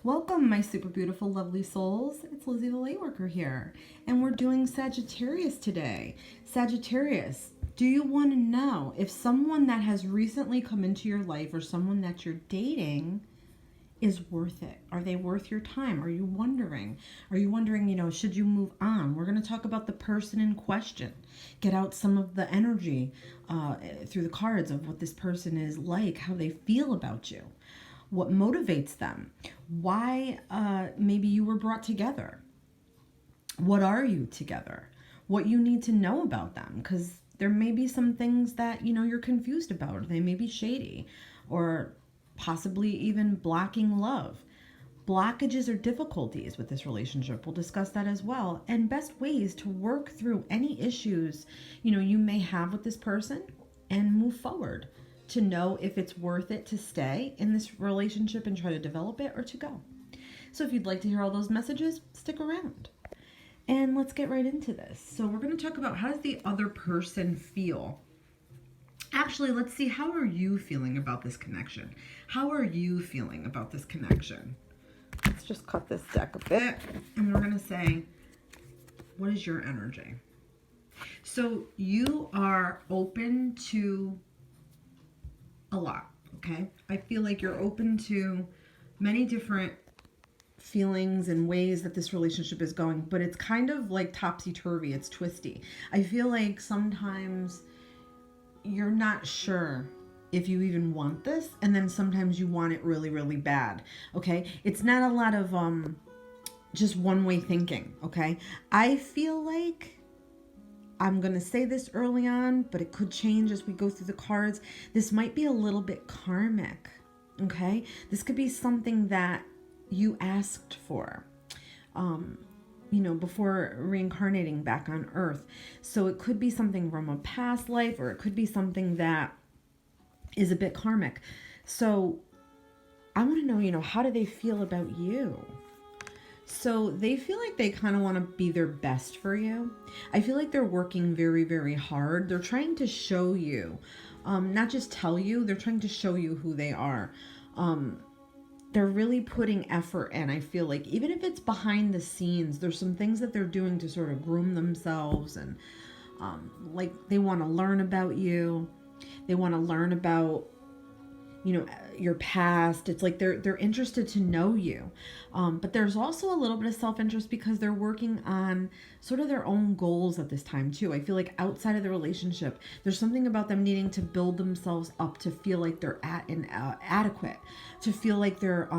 Welcome, my super beautiful, lovely souls. It's Lizzie the Lightworker here, and we're doing Sagittarius today. Sagittarius, do you want to know if someone that has recently come into your life or someone that you're dating is worth it? Are they worth your time? Are you wondering? Should you move on? We're going to talk about the person in question. Get out some of the energy through the cards of what this person is like, how they feel about you, what motivates them, why maybe you were brought together, what are you together, what you need to know about them, because there may be some things that you're confused about. They may be shady or possibly even blocking love. Blockages or difficulties with this relationship, we'll discuss that as well, and best ways to work through any issues you may have with this person and move forward to know if it's worth it to stay in this relationship and try to develop it or to go. So if you'd like to hear all those messages, stick around. And let's get right into this. So we're going to talk about, how does the other person feel? Actually, let's see, how are you feeling about this connection? How are you feeling about this connection? Let's just cut this deck a bit, and we're going to say, what is your energy? So you are open to a lot, okay? I feel like you're open to many different feelings and ways that this relationship is going, but it's kind of like topsy-turvy. It's twisty. I feel like sometimes you're not sure if you even want this, and then sometimes you want it really, really bad, okay? It's not a lot of just one-way thinking, okay? I feel like, I'm going to say this early on, but it could change as we go through the cards. This might be a little bit karmic, okay? This could be something that you asked for, before reincarnating back on Earth. So it could be something from a past life, or it could be something that is a bit karmic. So I want to know, how do they feel about you? So they feel like they kind of want to be their best for you. I feel like they're working very, very hard. They're trying to show you, not just tell you, they're trying to show you who they are. They're really putting effort in. I feel like, even if it's behind the scenes, there's some things that they're doing to sort of groom themselves, and like they want to learn about you. They want to learn about your past. It's like they're interested to know you, but there's also a little bit of self-interest because they're working on sort of their own goals at this time too. I feel like outside of the relationship, there's something about them needing to build themselves up to feel like they're adequate, to feel like they're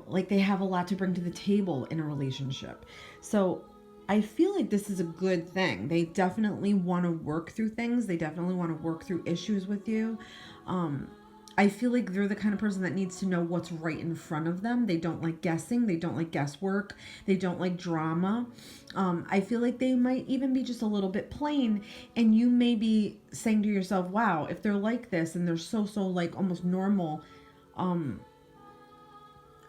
like they have a lot to bring to the table in a relationship. So I feel like this is a good thing. They definitely want to work through things. They definitely want to work through issues with you. I feel like they're the kind of person that needs to know what's right in front of them. They don't like guessing. They don't like guesswork. They don't like drama. I feel like they might even be just a little bit plain, and you may be saying to yourself, wow, if they're like this and they're so like almost normal,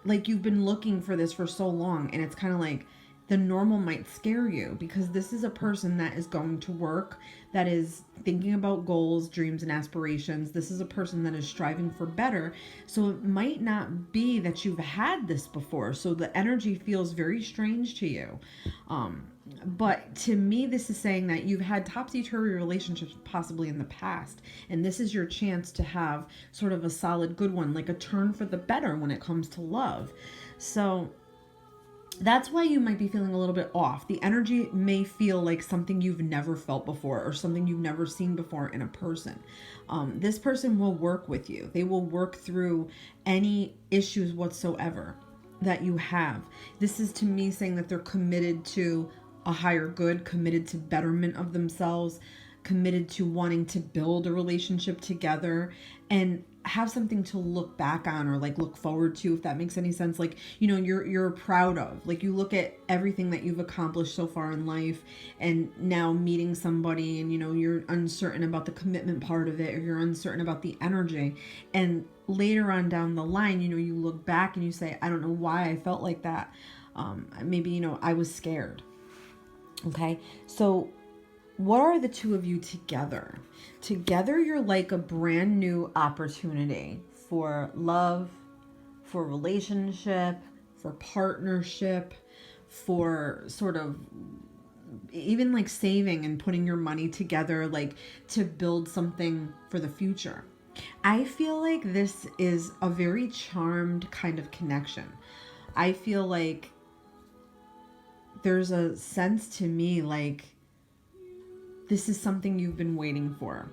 like you've been looking for this for so long, and it's kind of like the normal might scare you, because this is a person that is going to work, that is thinking about goals, dreams, and aspirations. This is a person that is striving for better. So it might not be that you've had this before. So the energy feels very strange to you. But to me, this is saying that you've had topsy-turvy relationships possibly in the past, and this is your chance to have sort of a solid good one, like a turn for the better when it comes to love. So that's why you might be feeling a little bit off. The energy may feel like something you've never felt before, or something you've never seen before in a person. This person will work with you. They will work through any issues whatsoever that you have. This is, to me, saying that they're committed to a higher good, committed to betterment of themselves, committed to wanting to build a relationship together and have something to look back on, or like look forward to, if that makes any sense. Like, you're proud of, like, you look at everything that you've accomplished so far in life, and now meeting somebody, and you're uncertain about the commitment part of it, or you're uncertain about the energy, and later on down the line, you look back and you say, I don't know why I felt like that. Maybe I was scared. Okay, so what are the two of you together? Together, you're like a brand new opportunity for love, for relationship, for partnership, for sort of even like saving and putting your money together, like to build something for the future. I feel like this is a very charmed kind of connection. I feel like there's a sense to me like this is something you've been waiting for.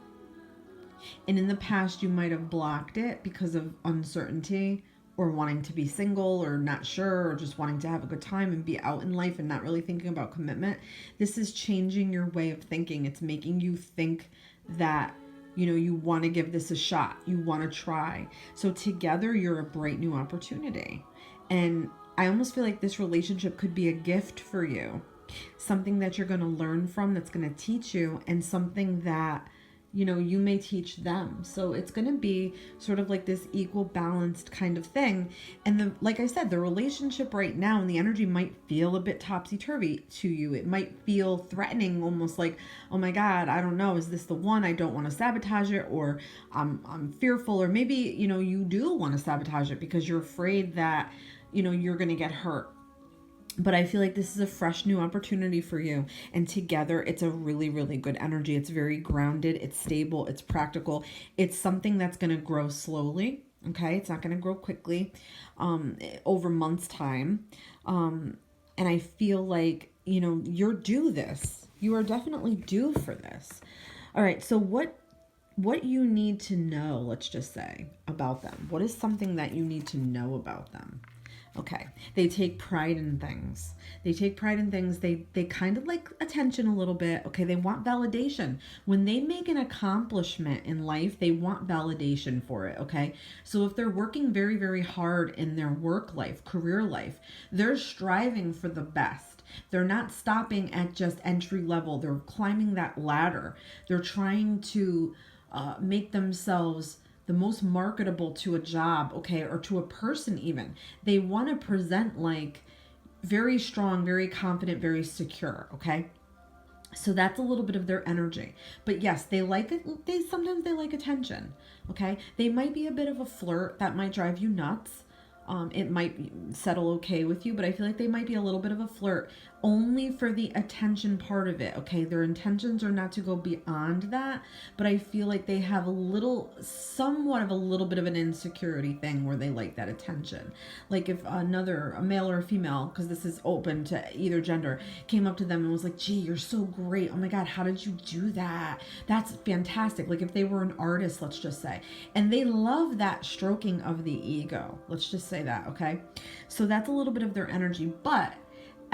And in the past, you might have blocked it because of uncertainty or wanting to be single or not sure or just wanting to have a good time and be out in life and not really thinking about commitment. This is changing your way of thinking. It's making you think that, you know, you want to give this a shot. You want to try. So together, you're a bright new opportunity. And I almost feel like this relationship could be a gift for you. Something that you're going to learn from, that's going to teach you, and something that, you know, you may teach them. So it's going to be sort of like this equal balanced kind of thing. And like I said, the relationship right now and the energy might feel a bit topsy-turvy to you. It might feel threatening, almost like, oh my God, I don't know, is this the one? I don't want to sabotage it, or I'm fearful, or maybe, you know, you do want to sabotage it because you're afraid that, you know, you're going to get hurt. But I feel like this is a fresh new opportunity for you. And together, it's a really, really good energy. It's very grounded. It's stable. It's practical. It's something that's going to grow slowly. Okay. It's not going to grow quickly over months' time. And I feel like, you know, you're due this. You are definitely due for this. All right. So what you need to know, let's just say, about them. What is something that you need to know about them? Okay. They take pride in things. They take pride in things. They kind of like attention a little bit. Okay. They want validation. When they make an accomplishment in life, they want validation for it. Okay. So if they're working very, very hard in their work life, career life, they're striving for the best. They're not stopping at just entry level. They're climbing that ladder. They're trying to make themselves the most marketable to a job, okay, or to a person even. They want to present like very strong, very confident, very secure, okay? So that's a little bit of their energy. But yes, they like it. Sometimes they like attention, okay? They might be a bit of a flirt. That might drive you nuts. It might settle okay with you, but I feel like they might be a little bit of a flirt only for the attention part of it. Okay. Their intentions are not to go beyond that, but I feel like they have somewhat of a little bit of an insecurity thing where they like that attention. Like if a male or a female, because this is open to either gender, came up to them and was like, gee, you're so great. Oh my God, how did you do that? That's fantastic. Like if they were an artist, let's just say, and they love that stroking of the ego. Let's just say that. Okay. So that's a little bit of their energy, but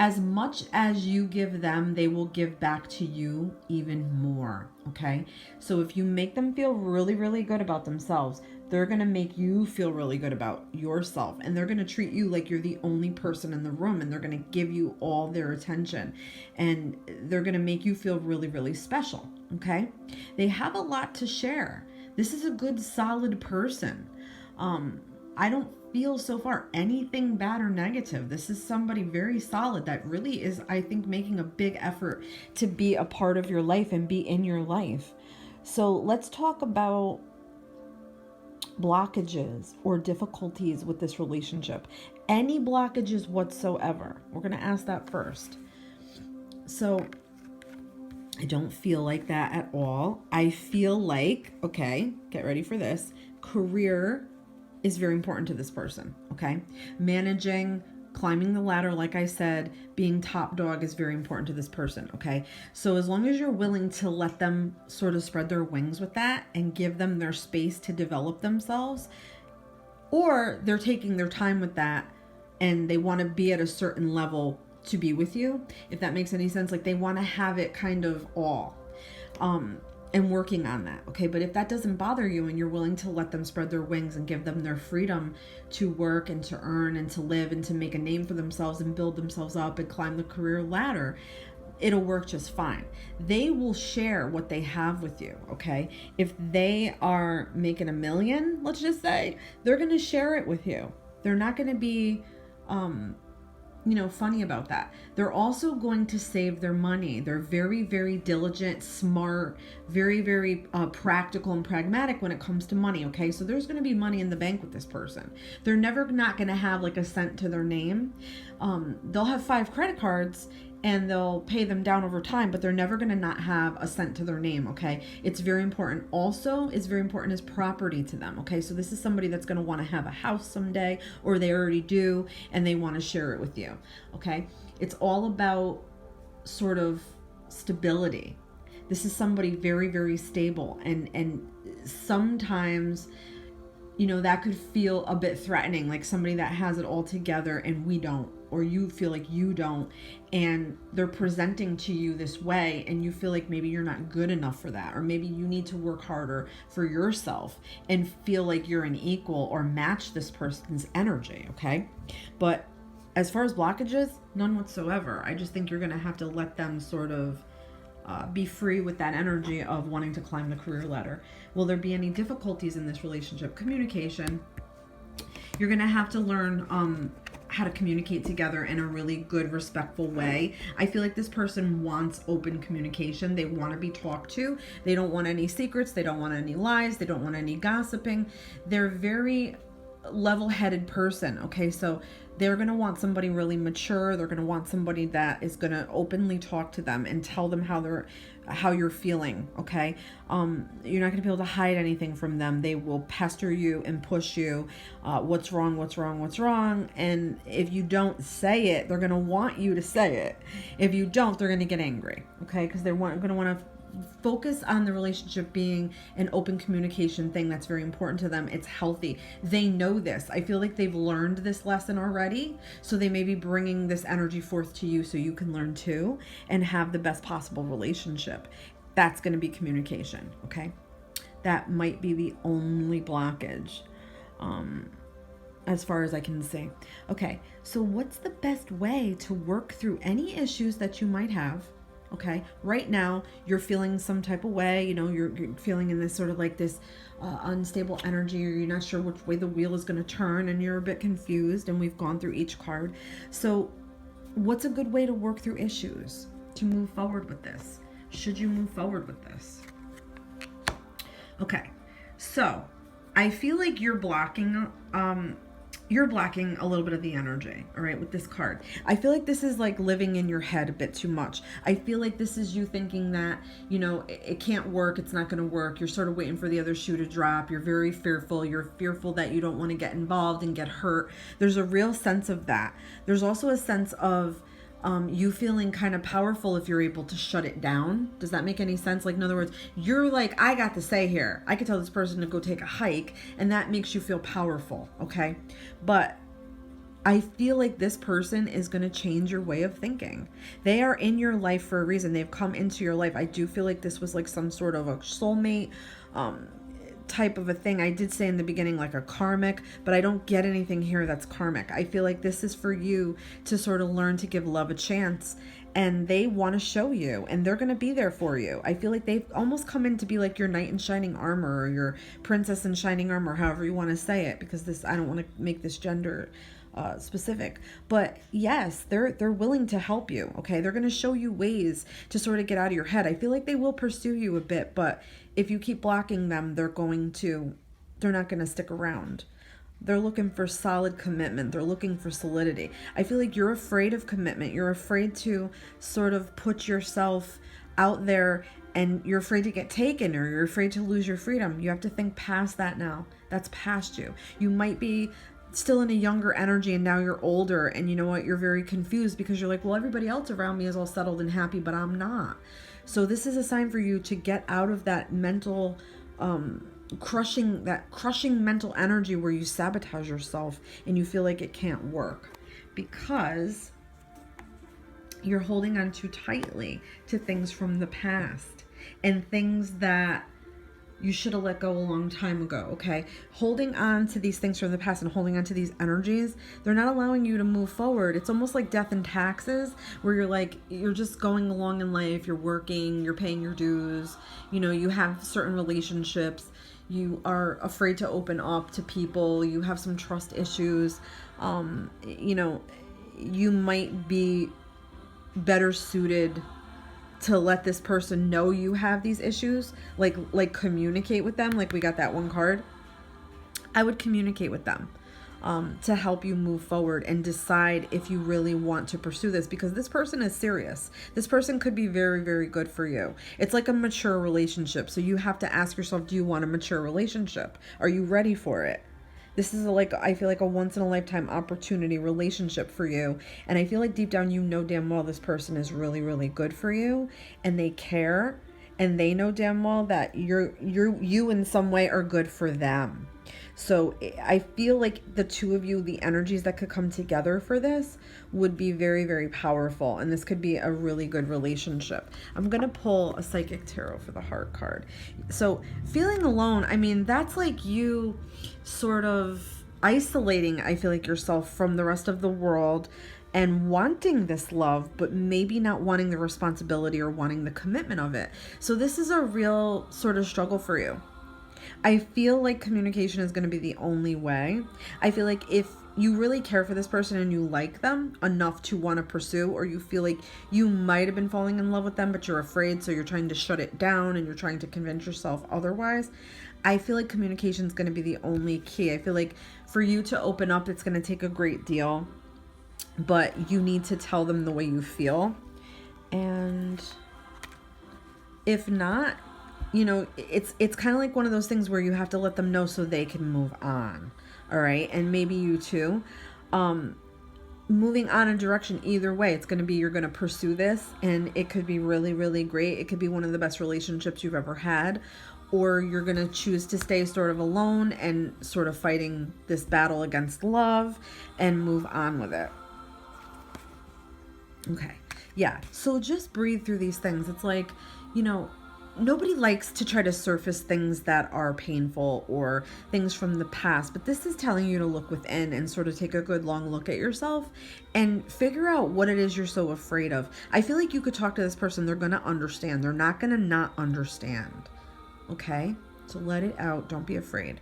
as much as you give them, they will give back to you even more. Okay. So if you make them feel really, really good about themselves, they're going to make you feel really good about yourself, and they're going to treat you like you're the only person in the room, and they're going to give you all their attention, and they're going to make you feel really, really special. Okay. They have a lot to share. This is a good, solid person. I don't feel so far anything bad or negative. This is somebody very solid that really is, I think, making a big effort to be a part of your life and be in your life. So let's talk about blockages or difficulties with this relationship. Any blockages whatsoever. We're going to ask that first. So I don't feel like that at all. I feel like, okay, get ready for this. Career is very important to this person, okay? Managing, climbing the ladder, like I said, being top dog is very important to this person, okay? So as long as you're willing to let them sort of spread their wings with that and give them their space to develop themselves, or they're taking their time with that and they want to be at a certain level to be with you, if that makes any sense, like they want to have it kind of all. And working on that, okay? But if that doesn't bother you and you're willing to let them spread their wings and give them their freedom to work and to earn and to live and to make a name for themselves and build themselves up and climb the career ladder, it'll work just fine. They will share what they have with you, okay? If they are making $1 million, let's just say, they're going to share it with you. They're not going to be, funny about that. They're also going to save their money. They're very, very diligent, smart, very, very practical and pragmatic when it comes to money. Okay, so there's going to be money in the bank with this person. They're never not going to have like a cent to their name. They'll have 5 credit cards and they'll pay them down over time, but they're never going to not have a cent to their name. Okay, it's very important. Also, it's very important as property to them. Okay, so this is somebody that's going to want to have a house someday, or they already do, and they want to share it with you. Okay, it's all about sort of stability. This is somebody very, very stable, and sometimes that could feel a bit threatening, like somebody that has it all together and we don't, or you feel like you don't, and they're presenting to you this way and you feel like maybe you're not good enough for that, or maybe you need to work harder for yourself and feel like you're an equal or match this person's energy. Okay, but as far as blockages, none whatsoever. I just think you're going to have to let them sort of be free with that energy of wanting to climb the career ladder. Will there be any difficulties in this relationship? Communication. You're going to have to learn how to communicate together in a really good, respectful way. I feel like this person wants open communication. They want to be talked to. They don't want any secrets. They don't want any lies. They don't want any gossiping. They're very level-headed person. Okay, so they're going to want somebody really mature. They're going to want somebody that is going to openly talk to them and tell them how you're feeling. Okay, you're not going to be able to hide anything from them. They will pester you and push you. What's wrong? And if you don't say it, they're going to want you to say it. If you don't, they're going to get angry. Okay, because they're going to want to focus on the relationship being an open communication thing. That's very important to them. It's healthy. They know this. I feel like they've learned this lesson already, so they may be bringing this energy forth to you so you can learn too and have the best possible relationship. That's going to be communication. Okay, that might be the only blockage as far as I can see. Okay, so what's the best way to work through any issues that you might have? Okay, right now you're feeling some type of way, you're feeling in this sort of like this unstable energy, or you're not sure which way the wheel is going to turn, and you're a bit confused, and we've gone through each card. So what's a good way to work through issues to move forward with this? Should you move forward with this? Okay, so I feel like you're blocking a little bit of the energy, all right, with this card. I feel like this is like living in your head a bit too much. I feel like this is you thinking that, it can't work, it's not going to work. You're sort of waiting for the other shoe to drop. You're very fearful. You're fearful that you don't want to get involved and get hurt. There's a real sense of that. There's also a sense of you feeling kind of powerful if you're able to shut it down. Does that make any sense? Like, in other words, you're like, I got to say here, I could tell this person to go take a hike, and that makes you feel powerful. Okay, but I feel like this person is going to change your way of thinking. They are in your life for a reason. They've come into your life. I do feel like this was like some sort of a soulmate type of a thing. I did say in the beginning like a karmic, but I don't get anything here that's karmic. I feel like this is for you to sort of learn to give love a chance, and they want to show you, and they're going to be there for you. I feel like they've almost come in to be like your knight in shining armor, or your princess in shining armor, however you want to say it, because this, I don't want to make this gender specific, but yes, they're willing to help you. Okay, they're going to show you ways to sort of get out of your head. I feel like they will pursue you a bit, but if you keep blocking them, they're not going to stick around. They're looking for solid commitment. They're looking for solidity. I feel like you're afraid of commitment. You're afraid to sort of put yourself out there, and you're afraid to get taken, or you're afraid to lose your freedom. You have to think past that now. That's past you. You might be still in a younger energy, and now you're older, and you know what? You're very confused because you're like, well, everybody else around me is all settled and happy, but I'm not. So this is a sign for you to get out of that mental crushing mental energy where you sabotage yourself and you feel like it can't work because you're holding on too tightly to things from the past and things that you should have let go a long time ago. Okay, holding on to these things from the past and holding on to these energies, they're not allowing you to move forward. It's almost like death and taxes, where you're just going along in life, you're working, you're paying your dues, you have certain relationships, you are afraid to open up to people, you have some trust issues, you might be better suited to let this person know you have these issues, like communicate with them. Like we got that one card. I would communicate with them to help you move forward and decide if you really want to pursue this, because this person is serious. This person could be very, very good for you. It's like a mature relationship. So you have to ask yourself, do you want a mature relationship? Are you ready for it? This is I feel like a once in a lifetime opportunity relationship for you. And I feel like deep down, you know damn well this person is really, really good for you, and they care, and they know damn well that you in some way are good for them. So I feel like the two of you, the energies that could come together for this would be very, very powerful. And this could be a really good relationship. I'm going to pull a Psychic Tarot for the Heart card. So feeling alone, I mean, that's like you sort of isolating, I feel like, yourself from the rest of the world and wanting this love, but maybe not wanting the responsibility or wanting the commitment of it. So this is a real sort of struggle for you. I feel like communication is going to be the only way. I feel like if you really care for this person and you like them enough to want to pursue, or you feel like you might have been falling in love with them, but you're afraid, so you're trying to shut it down and you're trying to convince yourself otherwise, I feel like communication is going to be the only key. I feel like for you to open up, it's going to take a great deal, but you need to tell them the way you feel. And if not, you know, it's kind of like one of those things where you have to let them know so they can move on. All right. And maybe you too, moving on a direction. Either way, it's going to be, you're going to pursue this, and it could be really, really great. It could be one of the best relationships you've ever had, or you're going to choose to stay sort of alone and sort of fighting this battle against love and move on with it. Okay. Yeah. So just breathe through these things. It's like, you know, nobody likes to try to surface things that are painful or things from the past, but this is telling you to look within and sort of take a good long look at yourself and figure out what it is you're so afraid of. I feel like you could talk to this person. They're going to understand. They're not going to not understand. Okay? So let it out. Don't be afraid.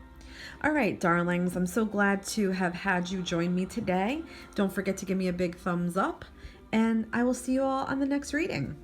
All right, darlings, I'm so glad to have had you join me today. Don't forget to give me a big thumbs up, and I will see you all on the next reading.